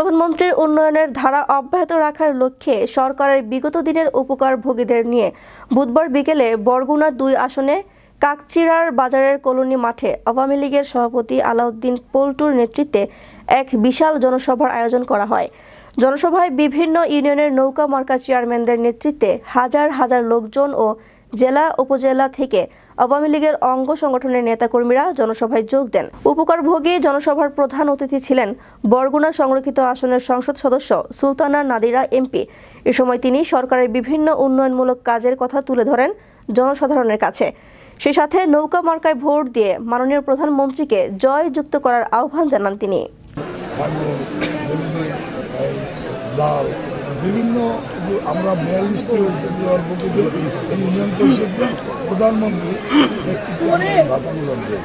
প্রধানমন্ত্রীর উন্নয়নের ধারা অব্যাহত রাখার লক্ষ্যে সরকারের বিগত দিনের উপকারভোগীদের নিয়ে বুধবার বিকেলে বরগুনা ২ আসনে কাকচিড়ার বাজারের কলোনি মাঠে আওয়ামী লীগের সভাপতি আলাউদ্দিন পল্টুর নেতৃত্বে এক বিশাল জনসভার আয়োজন করা হয়। জনসভায় বিভিন্ন ইউনিয়নের নৌকা মার্কা চেয়ারম্যানদের নেতৃত্বে হাজার হাজার লোকজন ও জেলা উপজেলা থেকে আওয়ামী লীগের অঙ্গ সংগঠনের নেতাকর্মীরা জনসভায় যোগ দেন। উপকারভোগী জনসভার প্রধান অতিথি ছিলেন বরগুনা সংরক্ষিত আসনের সংসদ সদস্য সুলতানা নাদিরা এমপি। এ সময় তিনি সরকারের বিভিন্ন উন্নয়নমূলক কাজের কথা তুলে ধরেন জনসাধারণের কাছে। সেই সাথে নৌকা মার্কায় ভোট দিয়ে মাননীয় প্রধানমন্ত্রীকে জয়যুক্ত করার আহ্বান জানান তিনি। বিভিন্ন আমরা 42টি উপকারভোগীদের এই ইউনিয়ন পরিষদে প্রধানমন্ত্রী নেতৃত্বে ভাতাগুলো দেব।